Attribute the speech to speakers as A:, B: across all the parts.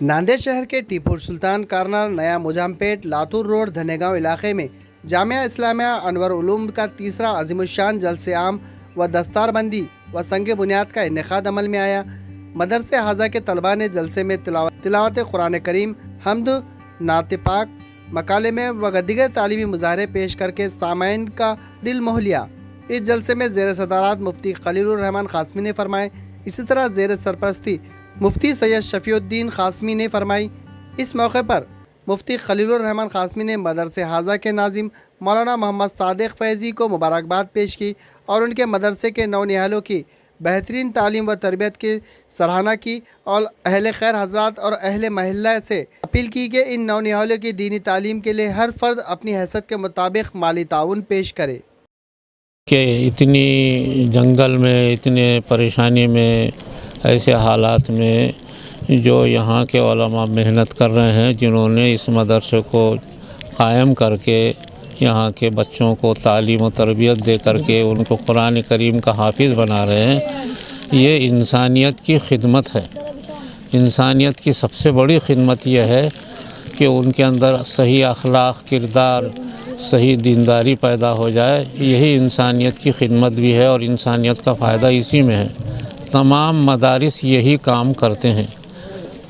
A: नांदेड़ शहर के टीपू सुल्तान कॉर्नर, नया मुजामपेट, लातूर रोड, धनेगांव इलाके में जामिया इस्लामिया अनवर उलूम का तीसरा अज़ीमुश्शान जलसे आम व दस्तारबंदी व संग बुनियाद का इनेकाद अमल में आया। मदरसे हाजा के तलबा ने जलसे में तिलावत कुरान करीम, हम्द, नात पाक, मकालमे व दीगर तालीमी मुजाहरे पेश करके सामाइन का दिल मोह लिया। इस जलसे में ज़ेर सदारत मुफ्ती खलीलुर रहमान क़ासमी ने फरमाए। इसी तरह ज़ेर सरपरस्ती मुफ्ती सैयद शफीउद्दीन क़ासमी ने फरमाई। इस मौके पर मुफ्ती खलीलुर रहमान क़ासमी ने मदरसे हाजा के नाजिम मौलाना मोहम्मद सादिक फैज़ी को मुबारकबाद पेश की और उनके मदरसे के नौनिहालों की बेहतरीन तालीम व तरबियत की सराहना की और अहले खैर हज़रात और अहले महल्ला से अपील की कि इन नौनिहालों की दीनी तालीम के लिए हर फ़र्द अपनी हैसियत के मुताबिक माली ताउन पेश करे।
B: कि इतनी जंगल में, इतने परेशानी में, ऐसे हालात में जो यहाँ के उलमा मेहनत कर रहे हैं, जिन्होंने इस मदरसे को कायम करके यहाँ के बच्चों को तालीम और तरबियत दे करके उनको कुरान करीम का हाफिज़ बना रहे हैं, ये इंसानियत की खिदमत है। इंसानियत की सबसे बड़ी खिदमत यह है कि उनके अंदर सही अखलाक, किरदार, सही दीनदारी पैदा हो जाए। यही इंसानियत की खिदमत भी है और इंसानियत का फ़ायदा इसी में है। तमाम मदारिस यही काम करते हैं।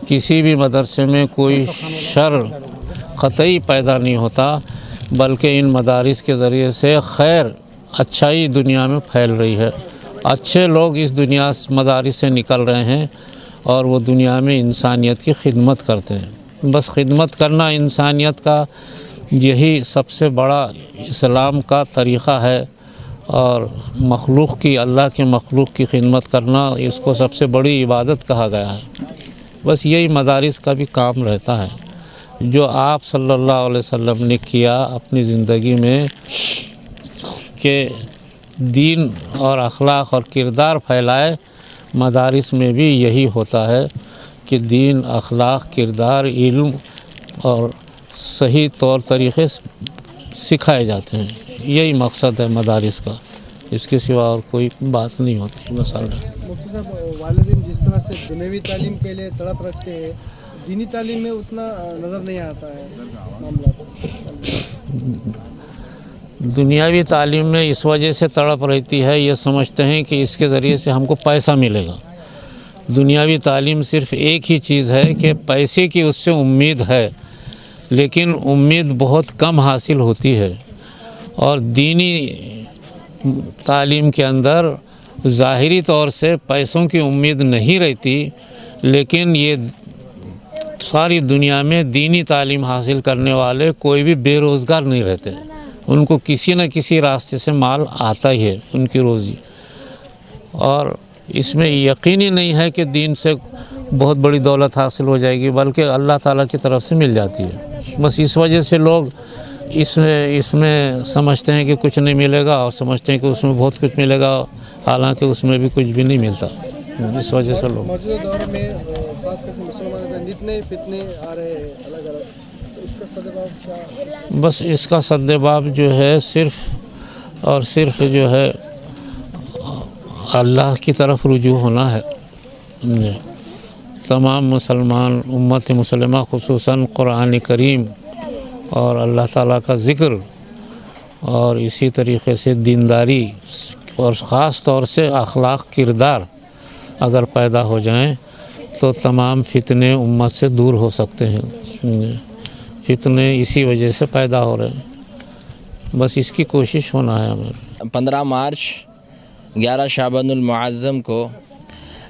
B: किसी भी मदरसे में कोई शर क़तई पैदा नहीं होता, बल्कि इन मदारिस के ज़रिए से खैर, अच्छाई दुनिया में फैल रही है। अच्छे लोग इस दुनिया मदारिस से निकल रहे हैं और वो दुनिया में इंसानियत की खिदमत करते हैं। बस खिदमत करना इंसानियत का यही सबसे बड़ा इस्लाम का तरीक़ा है और मखलूक़ की, अल्लाह के मखलूक़ की खिदमत करना, इसको सबसे बड़ी इबादत कहा गया है। बस यही मदारिस का भी काम रहता है। जो आप सल्लल्लाहु अलैहि वसल्लम ने किया अपनी ज़िंदगी में कि दीन और अखलाक और किरदार फैलाए, मदारिस में भी यही होता है कि दीन, अखलाक, किरदार, इल्म और सही तौर तरीक़े से सिखाए जाते हैं। यही मकसद है मदारिस का, इसके सिवा और कोई बात नहीं होती। मसला
A: मुफ्ती साहब, वालिदैन जिस तरह से दुनियावी तालीम के लिए तड़प रखते हैं, दीनी तालीम में उतना नज़र नहीं आता है मामला।
B: दुनियावी तालीम में इस वजह से तड़प रहती है, ये समझते हैं कि इसके ज़रिए से हमको पैसा मिलेगा। दुनियावी तालीम सिर्फ़ एक ही चीज़ है कि पैसे की उससे उम्मीद है, लेकिन उम्मीद बहुत कम हासिल होती है। और दीनी तालीम के अंदर ज़ाहिरी तौर से पैसों की उम्मीद नहीं रहती, लेकिन ये सारी दुनिया में दीनी तालीम हासिल करने वाले कोई भी बेरोज़गार नहीं रहते। उनको किसी न किसी रास्ते से माल आता ही है, उनकी रोज़ी। और इसमें यकीनी नहीं है कि दीन से बहुत बड़ी दौलत हासिल हो जाएगी, बल्कि अल्लाह ताला की तरफ से मिल जाती है। बस इस वजह से लोग इसमें समझते हैं कि कुछ नहीं मिलेगा और समझते हैं कि उसमें बहुत कुछ मिलेगा, हालांकि उसमें भी कुछ भी नहीं मिलता। इस वजह से लोग
A: मौजूदा दौर में खास करके मुसलमानों में जितने फितने आ रहे हैं अलग-अलग, तो इसका सद्देबाब क्या?
B: बस इसका सद्देबाब जो है सिर्फ़ और सिर्फ जो है अल्लाह की तरफ रुजू होना है। तमाम मुसलमान उम्मत मुसलमा खुसूसन कुरान करीम और अल्लाह ताला का ज़िक्र और इसी तरीक़े से दीनदारी और ख़ास तौर से अखलाक, किरदार अगर पैदा हो जाएं तो तमाम फितने उम्मत से दूर हो सकते हैं। फितने इसी वजह से पैदा हो रहे हैं, बस इसकी कोशिश होना है हमें।
C: 15 मार्च 11 शाबानुल मुअज़्ज़म को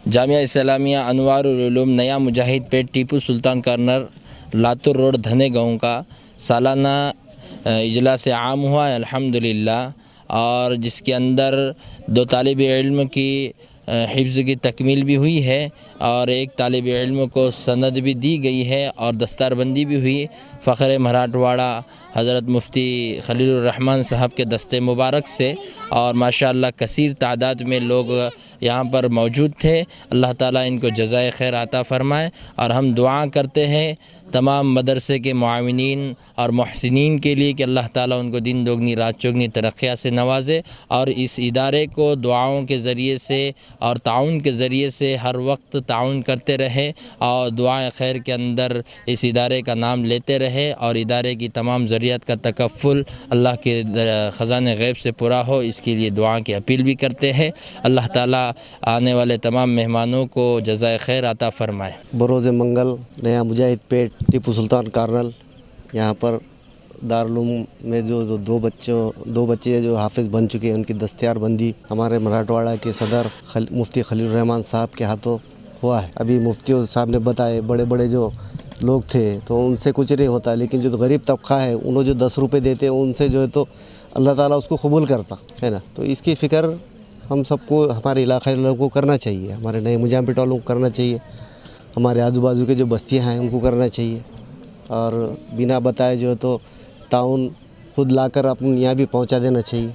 C: जामिया इस्लामिया अनवारुल उलूम, नया मुजाहिदपेट, टीपू सुल्तान कॉर्नर, लातूर रोड, धनेगांव का सालाना इजलास आम हुआ है अल्हम्दुलिल्लाह, और जिसके अंदर 2 तालिब इल्म की हिफ्ज़ की तकमील भी हुई है और एक तालिब इल्म को सनद भी दी गई है और दस्तारबंदी भी हुई। फ़ख्र मराठवाड़ा हज़रत मुफ्ती खलीलुर रहमान साहब के दस्ते मुबारक से, और माशाअल्लाह कसीर तादाद में लोग यहाँ पर मौजूद थे। अल्लाह ताला इनको जज़ाए खैर अता फ़रमाए। और हम दुआ करते हैं तमाम मदरसे के मुआविनीन और मुहसिनीन के लिए कि अल्लाह ताला उनको दिन दोगनी रात चौगनी तरक्कियाँ से नवाजे और इस इदारे को दुआओं के ज़रिए से और ताउन के ज़रिए से हर वक्त ताउन करते रहे और दुआ खैर के अंदर इस इदारे का नाम लेते रहे और इदारे की तमाम ज़रियत का तकफ़ुल अल्लाह के ख़ज़ाने ग़ैब से पूरा हो, इसके लिए दुआ की अपील भी करते हैं। अल्लाह ताला आने वाले तमाम मेहमानों को जज़ाए खैर अता फ़रमाए।
D: बरोज़ मंगल नया मुजाहिद पेट टीपू सुल्तान कार्नल यहाँ पर दारुल में जो दो बच्चे जो हाफिज़ बन चुके हैं, उनकी दस्तयार बंदी हमारे मराठवाड़ा के सदर मुफ्ती खलील रहमान साहब के हाथों हुआ है। अभी मुफ्ती साहब ने बताए बड़े बड़े जो लोग थे तो उनसे कुछ नहीं होता, लेकिन जो गरीब तबका है उन्होंने जो 10 रुपये देते हैं उनसे जो है तो अल्लाह ताला उसको कबूल करता है ना। तो इसकी फ़िक्र हम सबको हमारे इलाक़े लोगों को करना चाहिए, हमारे नए मुजामपेट वालों को करना चाहिए, हमारे आजू बाजू के जो बस्तियाँ हैं उनको करना चाहिए और बिना बताए जो है तो ताउन खुद लाकर अपने यहाँ भी पहुँचा देना चाहिए।